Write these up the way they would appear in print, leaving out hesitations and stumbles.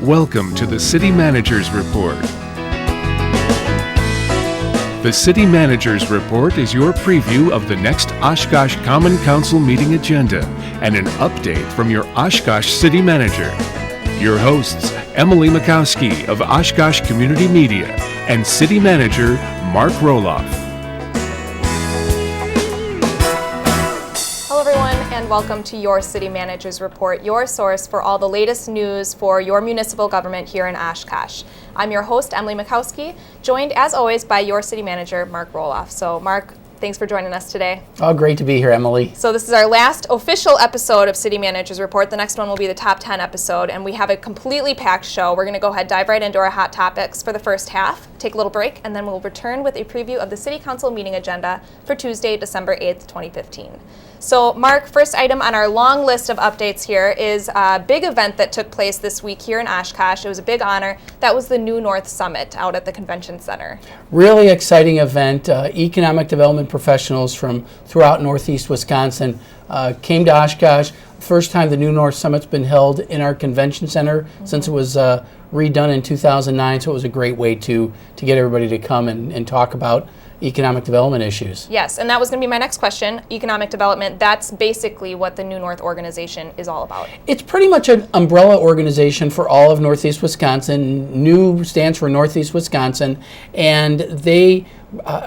Welcome to the City Manager's Report. The City Manager's Report is your preview of the next Oshkosh Common Council meeting agenda and an update from your Oshkosh City Manager. Your hosts, Emily Makowski of Oshkosh Community Media and City Manager Mark Roloff. Hello everyone, and welcome to your City Manager's Report, your source for all the latest news for your municipal government here in Oshkosh. I'm your host, Emily Makowski, joined as always by your City Manager, Mark Roloff. So Mark, thanks for joining us today. Oh, great to be here, Emily. So this is our last official episode of City Manager's Report. The next one will be the top 10 episode, and we have a completely packed show. We're going to go ahead, dive right into our hot topics for the first half, take a little break, and then we'll return with a preview of the City Council meeting agenda for Tuesday, December 8th, 2015. So Mark, first item on our long list of updates here is a big event that took place this week here in Oshkosh. It was a big honor. That was the New North Summit out at the Convention Center. Really exciting event. Economic development professionals from throughout Northeast Wisconsin came to Oshkosh. First time the New North Summit's been held in our convention center since it was redone in 2009, so it was a great way to get everybody to come and talk about economic development issues. Yes, and that was going to be my next question. Economic development, that's basically what the New North organization is all about. It's pretty much an umbrella organization for all of Northeast Wisconsin. New stands for Northeast Wisconsin, and they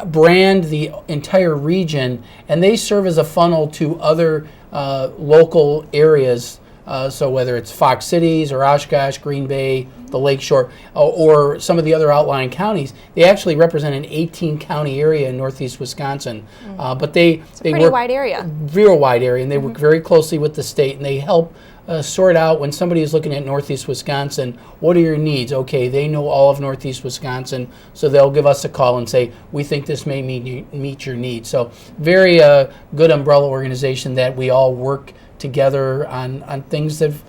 brand the entire region, and they serve as a funnel to other local areas. So whether it's Fox Cities or Oshkosh, Green Bay, the Lake Shore, or some of the other outlying counties, they actually represent an 18-county area in Northeast Wisconsin. But they pretty work wide area. Real wide area, and they work very closely with the state, and they help sort out when somebody is looking at Northeast Wisconsin, what are your needs? Okay, they know all of Northeast Wisconsin, so they'll give us a call and say, we think this may meet your needs. So very good umbrella organization that we all work together on things of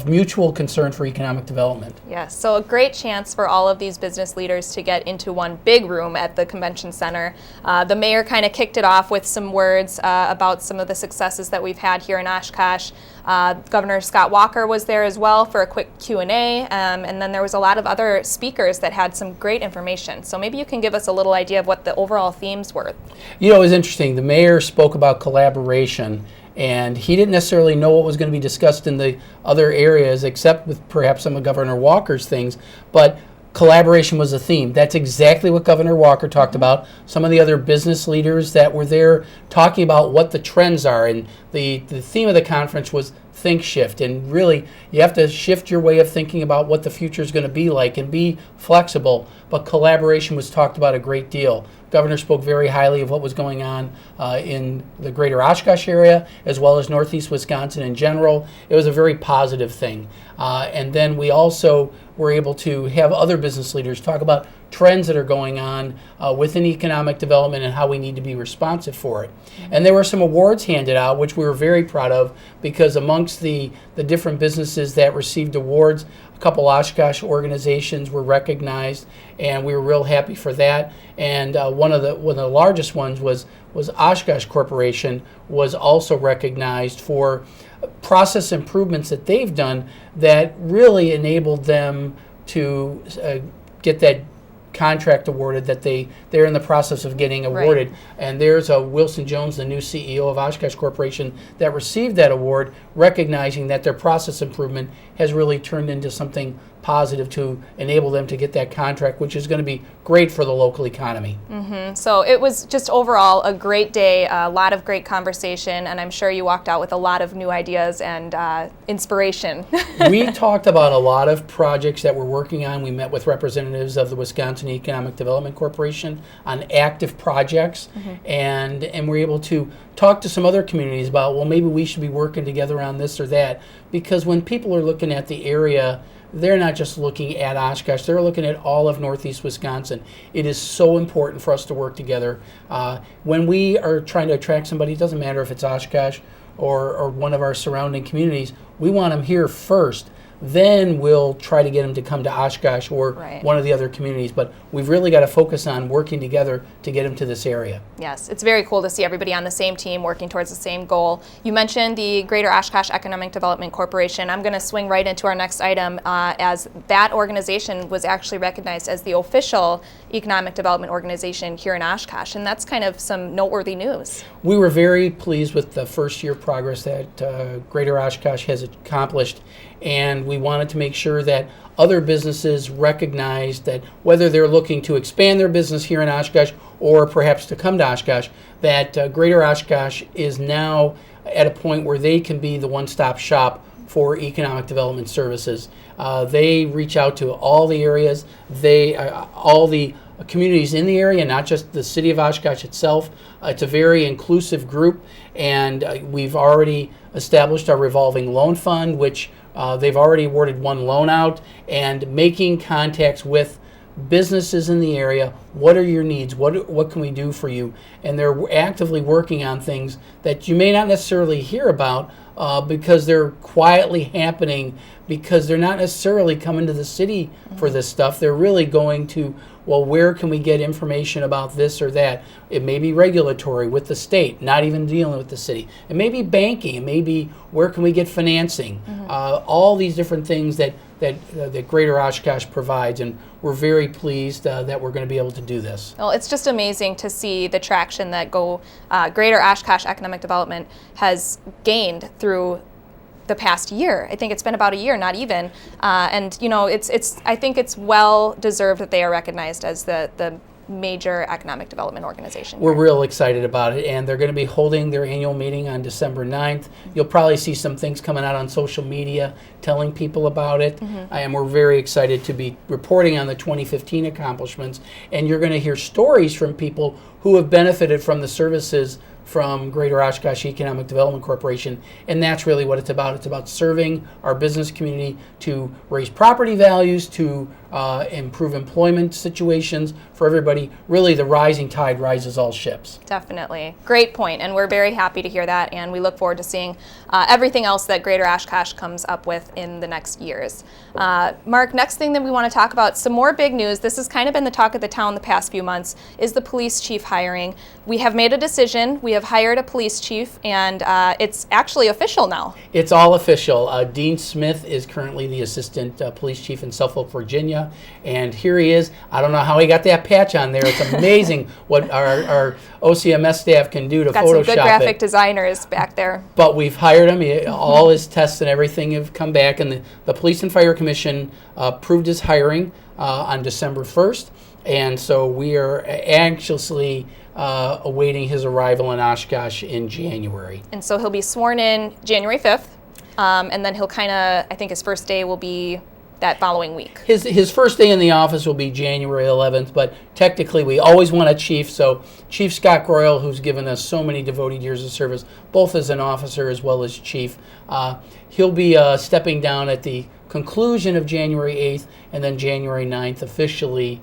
mutual concern for economic development. Yes, so a great chance for all of these business leaders to get into one big room at the convention center. The mayor kind of kicked it off with some words about some of the successes that we've had here in Oshkosh. Governor Scott Walker was there as well for a quick Q&A, and then there was a lot of other speakers that had some great information. So maybe you can give us a little idea of what the overall themes were. You know, it was interesting. The mayor spoke about collaboration, and he didn't necessarily know what was going to be discussed in the other areas, except with perhaps some of Governor Walker's things, but collaboration was a theme. That's exactly what Governor Walker talked about. Some of the other business leaders that were there talking about what the trends are, and the theme of the conference was Think Shift, and really you have to shift your way of thinking about what the future is going to be like and be flexible, but collaboration was talked about a great deal. Governor spoke very highly of what was going on in the greater Oshkosh area as well as Northeast Wisconsin in general. It was a very positive thing. And then we also were able to have other business leaders talk about trends that are going on within economic development and how we need to be responsive for it. And there were some awards handed out, which we were very proud of, because amongst the different businesses that received awards, a couple Oshkosh organizations were recognized, and we were real happy for that. And one of the largest ones was Oshkosh Corporation was also recognized for process improvements that they've done that really enabled them to get that contract awarded that they're in the process of getting awarded. Right. And there's Wilson Jones, the new CEO of Oshkosh Corporation, that received that award, recognizing that their process improvement has really turned into something positive to enable them to get that contract, which is going to be great for the local economy. Mm-hmm. So it was just overall a great day, a lot of great conversation, and I'm sure you walked out with a lot of new ideas and inspiration. We talked about a lot of projects that we're working on. We met with representatives of the Wisconsin Economic Development Corporation on active projects, and we're able to talk to some other communities about, well, maybe we should be working together on this or that, because when people are looking at the area, they're not just looking at Oshkosh, they're looking at all of Northeast Wisconsin. It is so important for us to work together. When we are trying to attract somebody, it doesn't matter if it's Oshkosh or one of our surrounding communities, we want them here first. then we'll try to get them to come to Oshkosh or one of the other communities. But we've really got to focus on working together to get them to this area. Yes, it's very cool to see everybody on the same team working towards the same goal. You mentioned the Greater Oshkosh Economic Development Corporation. I'm going to swing right into our next item, as that organization was actually recognized as the official economic development organization here in Oshkosh, and that's kind of some noteworthy news. We were very pleased with the first year progress that Greater Oshkosh has accomplished, and we wanted to make sure that other businesses recognized that whether they're looking to expand their business here in Oshkosh or perhaps to come to Oshkosh, that Greater Oshkosh is now at a point where they can be the one-stop shop for economic development services. They reach out to all the areas, all the communities in the area, not just the city of Oshkosh itself. It's a very inclusive group, and we've already established our revolving loan fund, which they've already awarded one loan out, and making contacts with businesses in the area. What are your needs? What can we do for you? And they're actively working on things that you may not necessarily hear about because they're quietly happening, because they're not necessarily coming to the city for this stuff. They're really going to, well, where can we get information about this or that? It may be regulatory with the state, not even dealing with the city. It may be banking. It may be where can we get financing? All these different things that Greater Oshkosh provides, and we're very pleased that we're going to be able to do this. Well, it's just amazing to see the traction that Greater Oshkosh Economic Development has gained through the past year. I think it's been about a year, not even. And you know, I think it's well deserved that they are recognized as the major economic development organization. We're real excited about it, and they're going to be holding their annual meeting on December 9th. You'll probably see some things coming out on social media telling people about it, and we're very excited to be reporting on the 2015 accomplishments, and you're going to hear stories from people who have benefited from the services from Greater Oshkosh Economic Development Corporation, and that's really what it's about. It's about serving our business community to raise property values, to improve employment situations for everybody. Really, the rising tide rises all ships. Definitely. Great point, and we're very happy to hear that, and we look forward to seeing everything else that Greater Oshkosh comes up with in the next years. Mark, next thing that we want to talk about, some more big news. This has kind of been the talk of the town the past few months, is the police chief hiring. We have made a decision. We have hired a police chief, and it's actually official now. It's all official. Dean Smith is currently the assistant police chief in Suffolk, Virginia, and here he is. I don't know how he got that patch on there. It's amazing what our OCMS staff can do to Photoshop it. Got some good graphic designers back there. But we've hired him. All his tests and everything have come back, and the Police and Fire Commission approved his hiring on December 1st, and so we are anxiously awaiting his arrival in Oshkosh in January. And so he'll be sworn in January 5th, and then he'll I think his first day will be that following week. His first day in the office will be January 11th, but technically we always want a chief, so Chief Scott Groyle, who's given us so many devoted years of service, both as an officer as well as chief, he'll be stepping down at the conclusion of January 8th, and then January 9th officially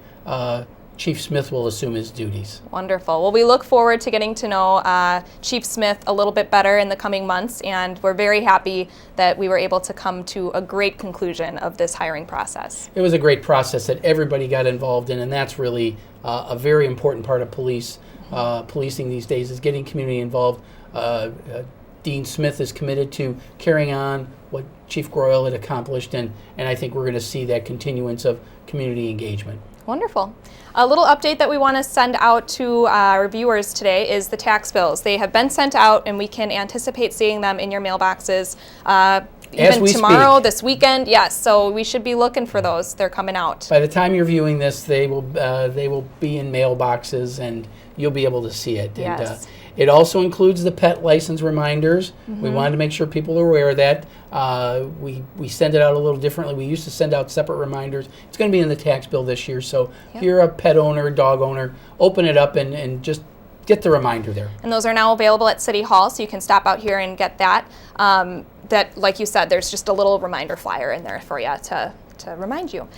Chief Smith will assume his duties. Wonderful. Well, we look forward to getting to know Chief Smith a little bit better in the coming months, and we're very happy that we were able to come to a great conclusion of this hiring process. It was a great process that everybody got involved in, and that's really a very important part of policing these days, is getting community involved. Dean Smith is committed to carrying on what Chief Groyle had accomplished, and I think we're going to see that continuance of community engagement. Wonderful. A little update that we want to send out to our viewers today is the tax bills. They have been sent out, and we can anticipate seeing them in your mailboxes even tomorrow, this weekend. Yes, so we should be looking for those. They're coming out. By the time you're viewing this, they will be in mailboxes, and you'll be able to see it. Yes. And, it also includes the pet license reminders. We wanted to make sure people are aware of that. We send it out a little differently. We used to send out separate reminders. It's going to be in the tax bill this year. So if you're a pet owner, dog owner, open it up and just get the reminder there. And those are now available at City Hall, so you can stop out here and get that. That, like you said, there's just a little reminder flyer in there for you to to remind you.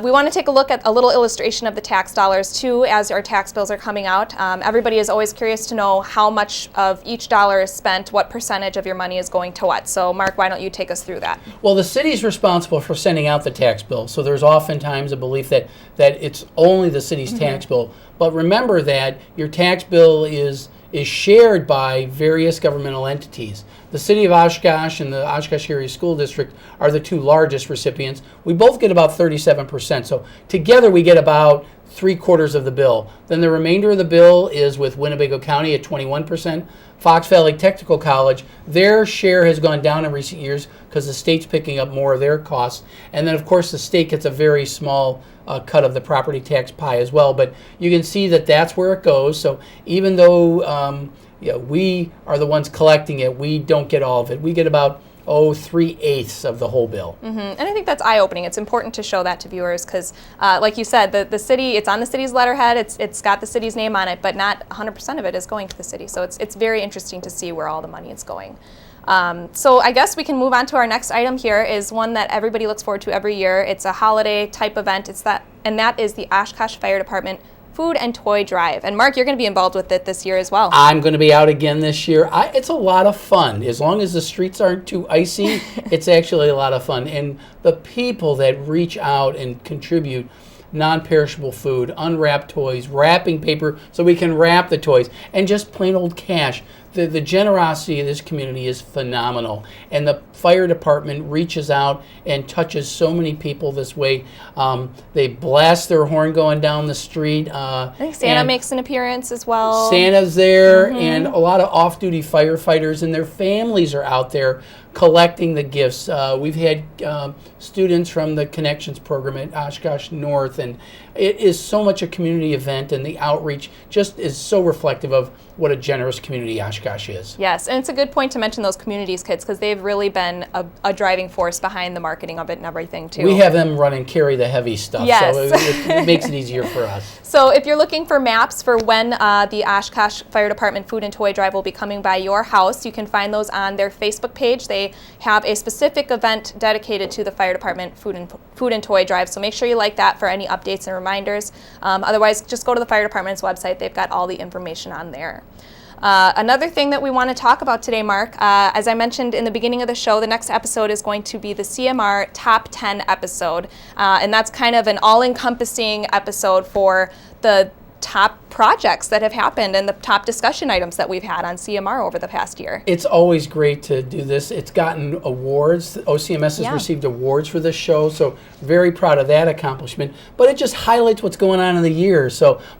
We want to take a look at a little illustration of the tax dollars too as our tax bills are coming out. Everybody is always curious to know how much of each dollar is spent, what percentage of your money is going to what. So Mark, why don't you take us through that? Well, the city's responsible for sending out the tax bill, so there's oftentimes a belief that it's only the city's tax bill. But remember that your tax bill is shared by various governmental entities. The City of Oshkosh and the Oshkosh Area School District are the two largest recipients. We both get about 37%, so together we get about 3/4 of the bill. Then the remainder of the bill is with Winnebago County at 21%. Fox Valley Technical College, their share has gone down in recent years because the state's picking up more of their costs. And then, of course, the state gets a very small cut of the property tax pie as well. But you can see that that's where it goes. So even though we are the ones collecting it, we don't get all of it. We get about 3/8 of the whole bill. And I think that's eye-opening. It's important to show that to viewers because, like you said, the city, it's on the city's letterhead, it's got the city's name on it, but not 100% of it is going to the city. So it's very interesting to see where all the money is going. So I guess we can move on to our next item here is one that everybody looks forward to every year. It's a holiday type event. And that is the Oshkosh Fire Department Food and Toy Drive. And Mark, you're going to be involved with it this year as well. I'm going to be out again this year. It's a lot of fun. As long as the streets aren't too icy, it's actually a lot of fun. And the people that reach out and contribute non-perishable food, unwrapped toys, wrapping paper so we can wrap the toys, and just plain old cash. The generosity of this community is phenomenal, and the fire department reaches out and touches so many people this way. They blast their horn going down the street. I think Santa makes an appearance as well. Santa's there, and a lot of off-duty firefighters and their families are out there collecting the gifts. We've had students from the Connections program at Oshkosh North, and it is so much a community event, and the outreach just is so reflective of what a generous community Oshkosh is. Yes, and it's a good point to mention those communities kids because they've really been a driving force behind the marketing of it and everything too. We have them run and carry the heavy stuff, yes. So it makes it easier for us. So if you're looking for maps for when the Oshkosh Fire Department Food and Toy Drive will be coming by your house, you can find those on their Facebook page. They have a specific event dedicated to the Fire Department Food and Toy Drive, so make sure you like that for any updates and reminders. Otherwise, just go to the Fire Department's website. They've got all the information on there. Another thing that we want to talk about today, Mark, as I mentioned in the beginning of the show, the next episode is going to be the CMR Top 10 episode, and that's kind of an all-encompassing episode for the top projects that have happened and the top discussion items that we've had on CMR over the past year. It's always great to do this. It's gotten awards. OCMS has received awards for this show, so very proud of that accomplishment. But it just highlights what's going on in the year.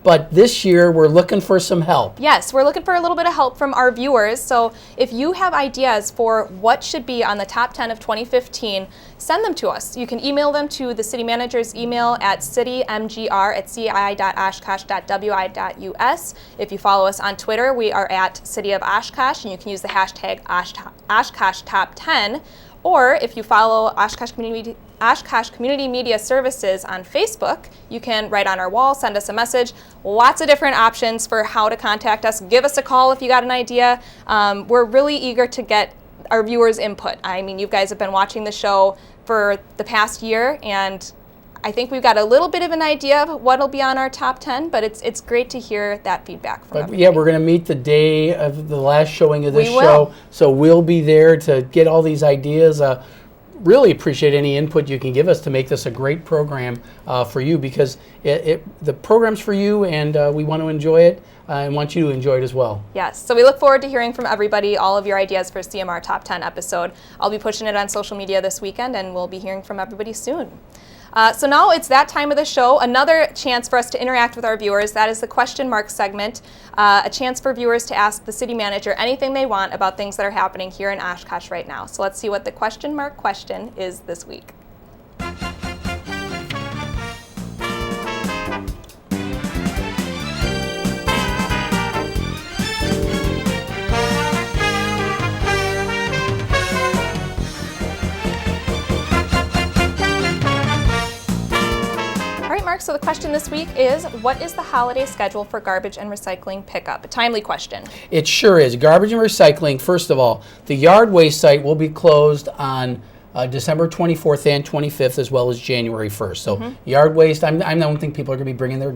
But this year we're looking for some help. Yes, we're looking for a little bit of help from our viewers. So if you have ideas for what should be on the top 10 of 2015, send them to us. You can email them to the city manager's email at citymgr@cii.oshkosh.wi.us. If you follow us on Twitter, we are at City of Oshkosh, and you can use the hashtag OshkoshTop10. Or if you follow Oshkosh Community Media Services on Facebook, you can write on our wall, send us a message. Lots of different options for how to contact us. Give us a call if you got an idea. We're really eager to get our viewers' input. I mean, you guys have been watching the show for the past year, and I think we've got a little bit of an idea of what'll be on our top 10, but it's great to hear that feedback from everybody. Yeah, we're going to meet the day of the last showing of this show, so we'll be there to get all these ideas. Really appreciate any input you can give us to make this a great program for you, because the program's for you, and we want to enjoy it and want you to enjoy it as well. Yes, so we look forward to hearing from everybody, all of your ideas for CMR Top 10 episode. I'll be pushing it on social media this weekend, and we'll be hearing from everybody soon. So now it's that time of the show, another chance for us to interact with our viewers. That is the question mark segment, a chance for viewers to ask the city manager anything they want about things that are happening here in Oshkosh right now. So let's see what the question mark question is this week. So the question this week is, what is the holiday schedule for garbage and recycling pickup? A timely question. It sure is. Garbage and recycling, first of all, the yard waste site will be closed on December 24th and 25th, as well as January 1st. So yard waste, I don't think people are going to be bringing their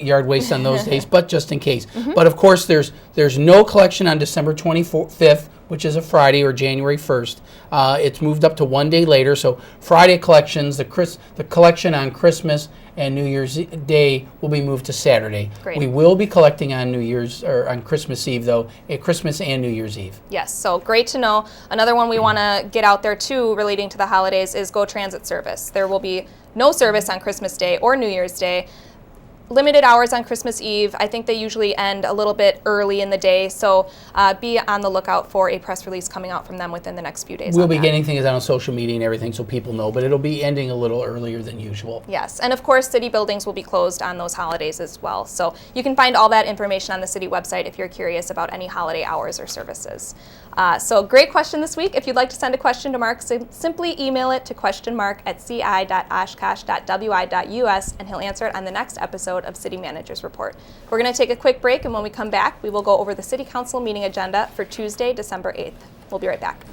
yard waste on those days, but just in case. But of course, there's no collection on December 25th, which is a Friday, or January 1st. It's moved up to one day later. So Friday collections, the collection on Christmas and New Year's Day will be moved to Saturday. Great. We will be collecting on on Christmas Eve, though, at Christmas and New Year's Eve. Yes, so great to know. Another one we want to get out there too, relating to the holidays, is Go Transit service. There will be no service on Christmas Day or New Year's Day. Limited hours on Christmas Eve. I think they usually end a little bit early in the day, so be on the lookout for a press release coming out from them within the next few days. We'll be getting things out on social media and everything so people know, but it'll be ending a little earlier than usual. Yes, and of course city buildings will be closed on those holidays as well. So you can find all that information on the city website if you're curious about any holiday hours or services. So great question this week. If you'd like to send a question to Mark, simply email it to questionmark@ci.oshkosh.wi.us and he'll answer it on the next episode of City Managers Report. We're going to take a quick break, and when we come back, we will go over the City Council meeting agenda for Tuesday, December 8th. We'll be right back.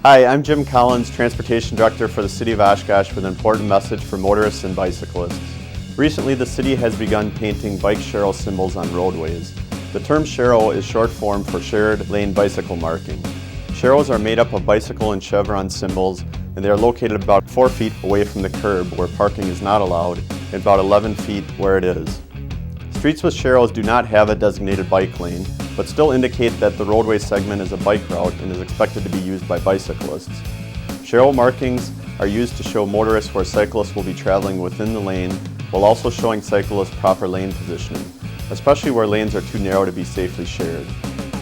Hi, I'm Jim Collins, Transportation Director for the City of Oshkosh, with an important message for motorists and bicyclists. Recently, the city has begun painting bike Sharrow symbols on roadways. The term Sharrow is short form for shared lane bicycle marking. Sharrows are made up of bicycle and chevron symbols, and they are located about 4 feet away from the curb where parking is not allowed, and about 11 feet where it is. Streets with Sharrows do not have a designated bike lane, but still indicate that the roadway segment is a bike route and is expected to be used by bicyclists. Sharrow markings are used to show motorists where cyclists will be traveling within the lane, while also showing cyclists proper lane positioning, especially where lanes are too narrow to be safely shared.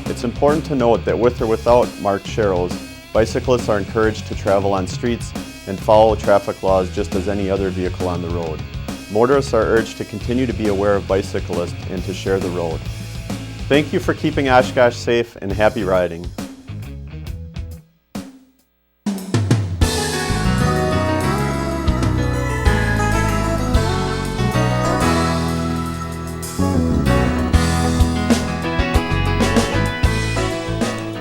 It's important to note that with or without marked Sharrows, bicyclists are encouraged to travel on streets and follow traffic laws just as any other vehicle on the road. Motorists are urged to continue to be aware of bicyclists and to share the road. Thank you for keeping Oshkosh safe, and happy riding.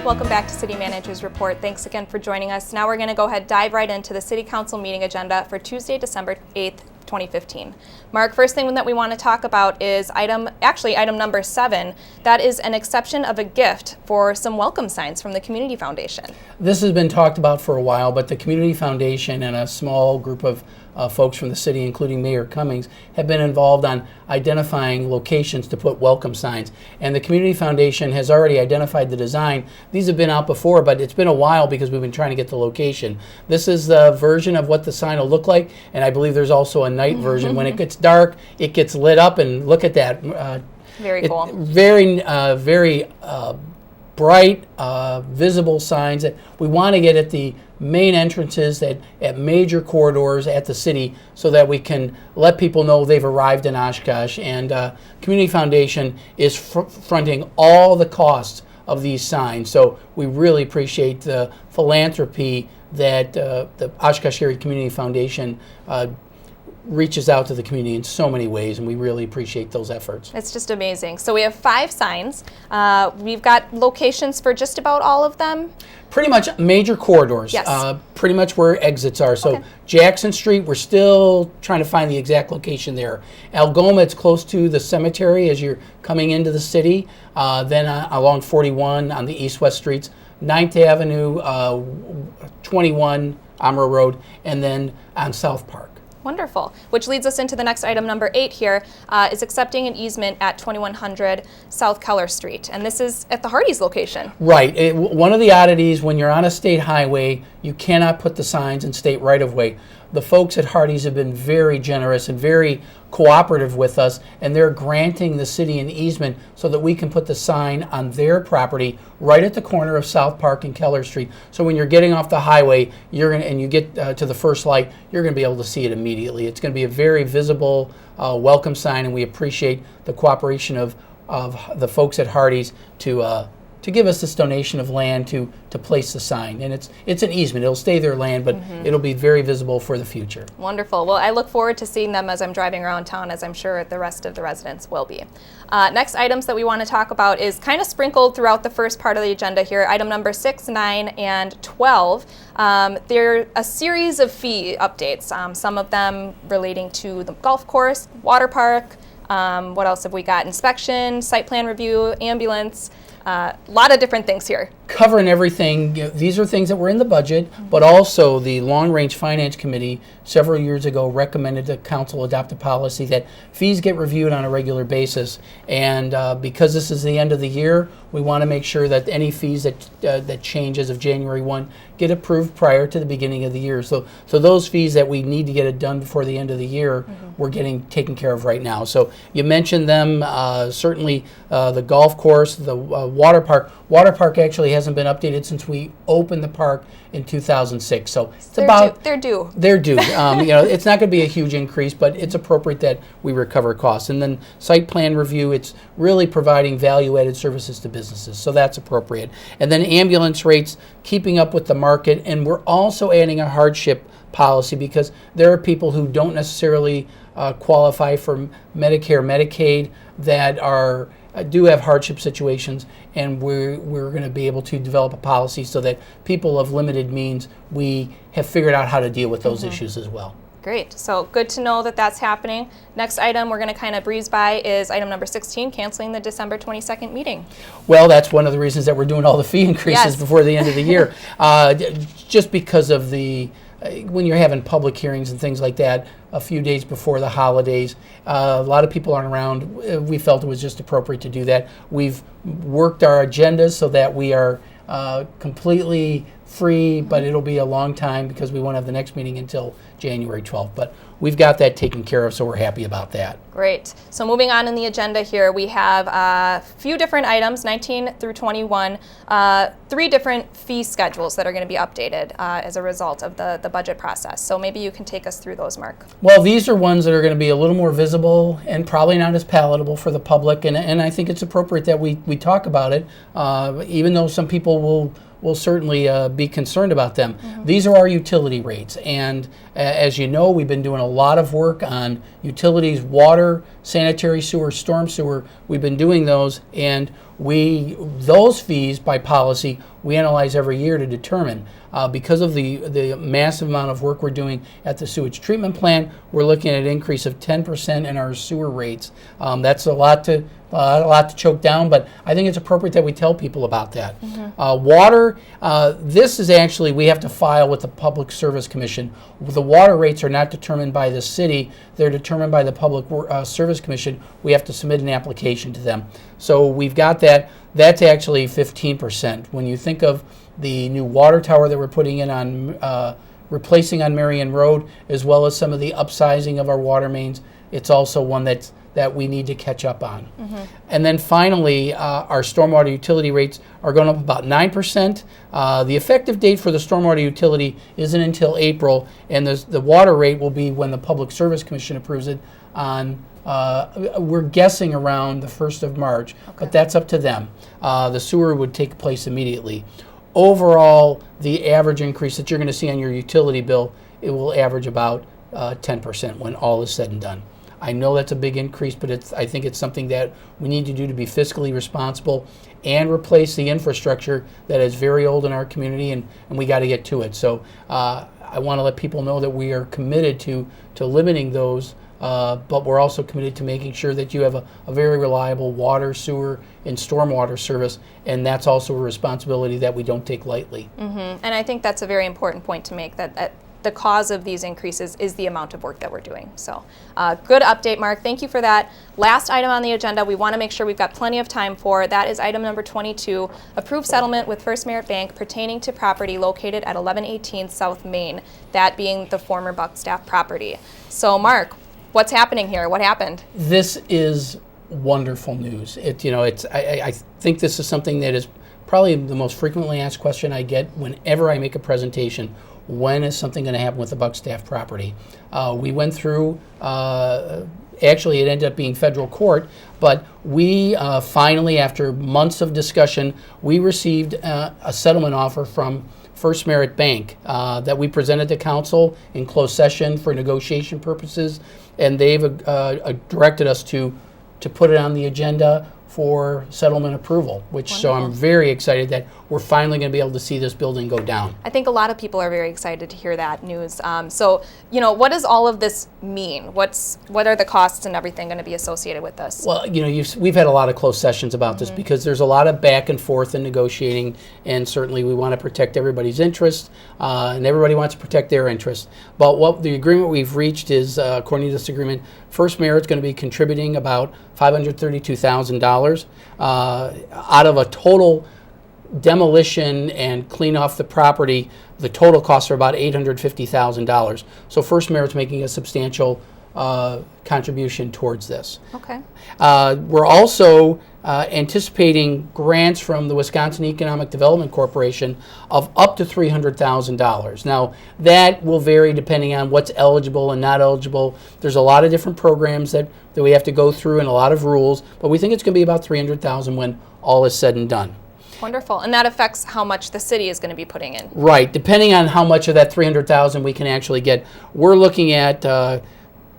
Welcome back to City Managers Report. Thanks again for joining us. Now we're going to go ahead and dive right into the City Council meeting agenda for Tuesday, December 8th, 2015. Mark, first thing that we want to talk about is item number 7. That is an exception of a gift for some welcome signs from the Community Foundation. This has been talked about for a while, but the Community Foundation and a small group of folks from the city, including Mayor Cummings, have been involved on identifying locations to put welcome signs. And the Community Foundation has already identified the design. These have been out before, but it's been a while because we've been trying to get the location. This is the version of what the sign will look like, and I believe there's also a night version. When it gets dark, it gets lit up, and look at that. Very cool. Very bright, visible signs that we want to get at the main entrances at major corridors at the city so that we can let people know they've arrived in Oshkosh. And Community Foundation is fronting all the costs of these signs. So we really appreciate the philanthropy that the Oshkosh Area Community Foundation reaches out to the community in so many ways, and we really appreciate those efforts. It's just amazing. So we have 5 signs. We've got locations for just about all of them. Pretty much major corridors. Yes. Pretty much where exits are. So Okay. Jackson Street, we're still trying to find the exact location there. Algoma, it's close to the cemetery as you're coming into the city. Then along 41 on the east-west streets, 9th Avenue, 21 Amro Road, and then on South Park. Wonderful. Which leads us into the next item, number 8 here, is accepting an easement at 2100 South Keller Street. And this is at the Hardee's location. Right. One of the oddities, when you're on a state highway, you cannot put the signs in state right-of-way. The folks at Hardee's have been very generous and very cooperative with us, and they're granting the city an easement so that we can put the sign on their property right at the corner of South Park and Keller Street. So when you're getting off the highway, and you get to the first light, you're going to be able to see it immediately. It's going to be a very visible welcome sign, and we appreciate the cooperation of the folks at Hardee's to to give us this donation of land to place the sign. And it's an easement. It'll stay their land, but it'll be very visible for the future. Wonderful. Well, I look forward to seeing them as I'm driving around town, as I'm sure the rest of the residents will be. Next items that we want to talk about is kind of sprinkled throughout the first part of the agenda here. Item number 6, 9, and 12. They're a series of fee updates, some of them relating to the golf course, water park. What else have we got? Inspection, site plan review, ambulance, a lot of different things here. Covering everything. These are things that were in the budget, but also the Long Range Finance Committee several years ago recommended the council adopt a policy that fees get reviewed on a regular basis. And because this is the end of the year, we want to make sure that any fees that change as of January 1 get approved prior to the beginning of the year. So those fees that we need to get it done before the end of the year, we're getting taken care of right now. So you mentioned them, certainly the golf course, the water park. Water park actually hasn't been updated since we opened the park in 2006. So it's they're due. They're due. It's not going to be a huge increase, but it's appropriate that we recover costs. And then site plan review, it's really providing value-added services to businesses, so that's appropriate. And then ambulance rates, keeping up with the market, and we're also adding a hardship policy because there are people who don't necessarily qualify for Medicare, Medicaid that do have hardship situations, and we're going to be able to develop a policy so that people of limited means, we have figured out how to deal with those issues as well. Great. So good to know that that's happening. Next item we're going to kind of breeze by is item number 16, canceling the December 22nd meeting. Well, that's one of the reasons that we're doing all the fee increases before the end of the year. Just because of when you're having public hearings and things like that a few days before the holidays, a lot of people aren't around. We felt it was just appropriate to do that. We've worked our agendas so that we are completely free, but it'll be a long time because we won't have the next meeting until January 12th. But we've got that taken care of, so we're happy about that. Great. So moving on in the agenda here, we have a few different items, 19 through 21, 3 different fee schedules that are going to be updated as a result of the budget process. So maybe you can take us through those, Mark. Well, these are ones that are going to be a little more visible and probably not as palatable for the public, and I think it's appropriate that we talk about it, even though some people will certainly be concerned about them. These are our utility rates, and as you know, we've been doing a lot of work on utilities, water, sanitary sewer, storm sewer. We've been doing those, and those fees by policy we analyze every year to determine. Because of the massive amount of work we're doing at the sewage treatment plant, we're looking at an increase of 10% in our sewer rates. That's a lot to choke down, but I think it's appropriate that we tell people about that. Water, this is actually, we have to file with the Public Service Commission. The water rates are not determined by the city, they're determined by the Public Service Commission. We have to submit an application to them. So we've got that. That's actually 15%. When you think of the new water tower that we're putting in on, replacing on Marion Road, as well as some of the upsizing of our water mains, it's also one that we need to catch up on. And then finally, our stormwater utility rates are going up about 9%. The effective date for the stormwater utility isn't until April, and the water rate will be when the Public Service Commission approves it on, we're guessing around the 1st of March, but that's up to them. The sewer would take place immediately. Overall, the average increase that you're going to see on your utility bill, it will average about 10% when all is said and done. I know that's a big increase, but I think it's something that we need to do to be fiscally responsible and replace the infrastructure that is very old in our community, and we got to get to it. So I want to let people know that we are committed to limiting those, but we're also committed to making sure that you have a very reliable water, sewer, and stormwater service, and that's also a responsibility that we don't take lightly. And I think that's a very important point to make, that the cause of these increases is the amount of work that we're doing. So good update, Mark. Thank you for that. Last item on the agenda we want to make sure we've got plenty of time for. That is item number 22, approved settlement with First Merit Bank pertaining to property located at 1118 South Main, that being the former Bugstaff property. So Mark, what's happening here? What happened? This is wonderful news. I think this is something that is probably the most frequently asked question I get whenever I make a presentation. When is something going to happen with the Bugstaff property? We went through, actually it ended up being federal court, but we finally, after months of discussion, we received a settlement offer from First Merit Bank that we presented to council in closed session for negotiation purposes, and they've directed us to put it on the agenda for settlement approval, which so I'm very excited that we're finally going to be able to see this building go down. I think a lot of people are very excited to hear that news. So, what does all of this mean? What are the costs and everything going to be associated with this? Well, we've had a lot of closed sessions about this because there's a lot of back and forth and negotiating, and certainly we want to protect everybody's interests, and everybody wants to protect their interests. But what the agreement we've reached is, according to this agreement, First Merit's going to be contributing about $532,000 out of a total demolition and clean off the property. The total costs are about $850,000. So First Merit's making a substantial contribution towards this. Okay. We're also anticipating grants from the Wisconsin Economic Development Corporation of up to $300,000. Now, that will vary depending on what's eligible and not eligible. There's a lot of different programs that we have to go through and a lot of rules, but we think it's going to be about $300,000 when all is said and done. Wonderful. And that affects how much the city is going to be putting in. Right. Depending on how much of that $300,000 we can actually get, we're looking at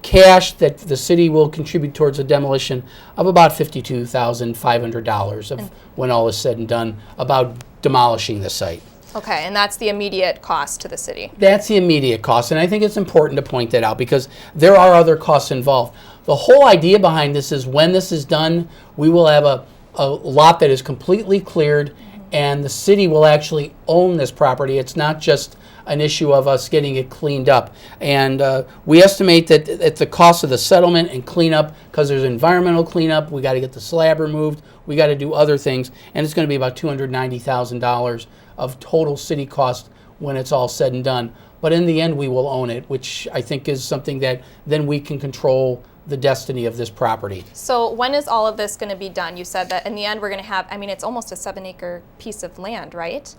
cash that the city will contribute towards the demolition of about $52,500 of when all is said and done about demolishing the site. Okay, and that's the immediate cost to the city. That's the immediate cost, and I think it's important to point that out because there are other costs involved. The whole idea behind this is when this is done, we will have a lot that is completely cleared, and the city will actually own this property. It's not just an issue of us getting it cleaned up. And we estimate that at the cost of the settlement and cleanup, because there's environmental cleanup, we got to get the slab removed, we got to do other things, and it's going to be about $290,000 of total city cost when it's all said and done. But in the end, we will own it, which I think is something that then we can control the destiny of this property. So when is all of this going to be done? You said that in the end we're going to have, it's almost a 7-acre piece of land, right?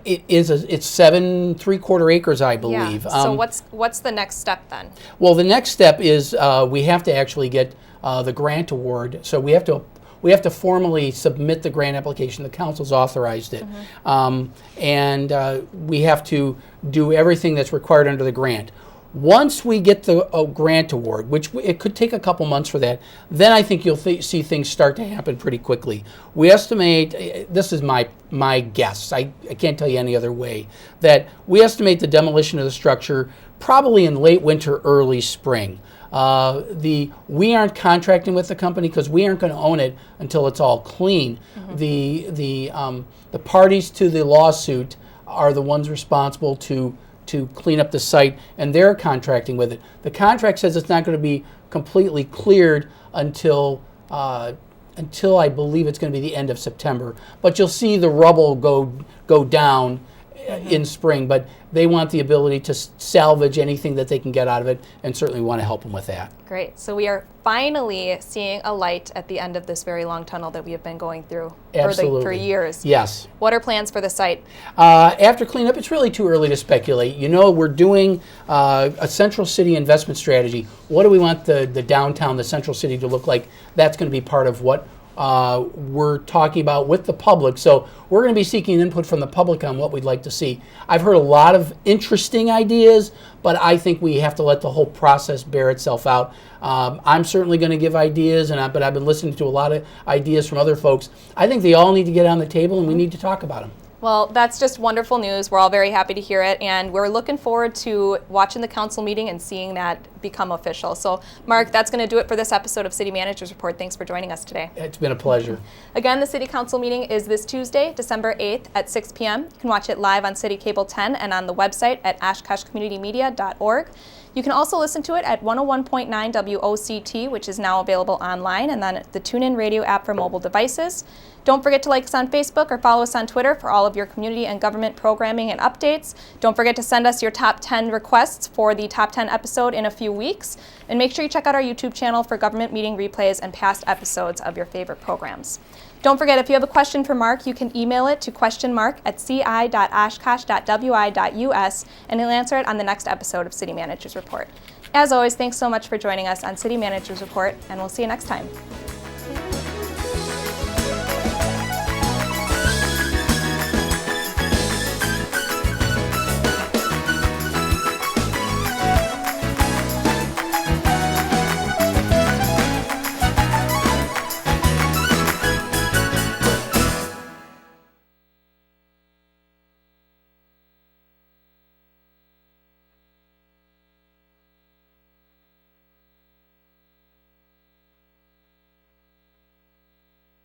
It's 7 3/4 acres, I believe. Yeah. So what's the next step then? Well, the next step is we have to actually get the grant award. So we have to formally submit the grant application. The council's authorized it. And we have to do everything that's required under the grant. Once we get the grant award, which it could take a couple months for that, then I think you'll see things start to happen pretty quickly. We estimate, this is my guess, I can't tell you any other way, that we estimate the demolition of the structure probably in late winter, early spring. We aren't contracting with the company because we aren't going to own it until it's all clean. The parties to the lawsuit are the ones responsible to clean up the site, and they're contracting with it. The contract says it's not going to be completely cleared until I believe it's going to be the end of September. But you'll see the rubble go down in spring, but they want the ability to salvage anything that they can get out of it, and certainly want to help them with that. Great. So we are finally seeing a light at the end of this very long tunnel that we have been going through for years. Yes. What are plans for the site? After cleanup, it's really too early to speculate. We're doing a central city investment strategy. What do we want the downtown, the central city to look like? That's going to be part of what we're talking about with the public. So we're going to be seeking input from the public on what we'd like to see. I've heard a lot of interesting ideas, but I think we have to let the whole process bear itself out. I'm certainly going to give ideas, but I've been listening to a lot of ideas from other folks. I think they all need to get on the table, and we need to talk about them. Well, that's just wonderful news. We're all very happy to hear it, and we're looking forward to watching the council meeting and seeing that become official. So, Mark, that's going to do it for this episode of City Manager's Report. Thanks for joining us today. It's been a pleasure. Again, the City Council meeting is this Tuesday, December 8th at 6 p.m. You can watch it live on City Cable 10 and on the website at oshkoshcommunitymedia.org. You can also listen to it at 101.9 WOCT, which is now available online, and then the TuneIn Radio app for mobile devices. Don't forget to like us on Facebook or follow us on Twitter for all of your community and government programming and updates. Don't forget to send us your top 10 requests for the top 10 episode in a few weeks. And make sure you check out our YouTube channel for government meeting replays and past episodes of your favorite programs. Don't forget, if you have a question for Mark, you can email it to questionmark@ci.oshkosh.wi.us, and he'll answer it on the next episode of City Managers Report. As always, thanks so much for joining us on City Managers Report, and we'll see you next time.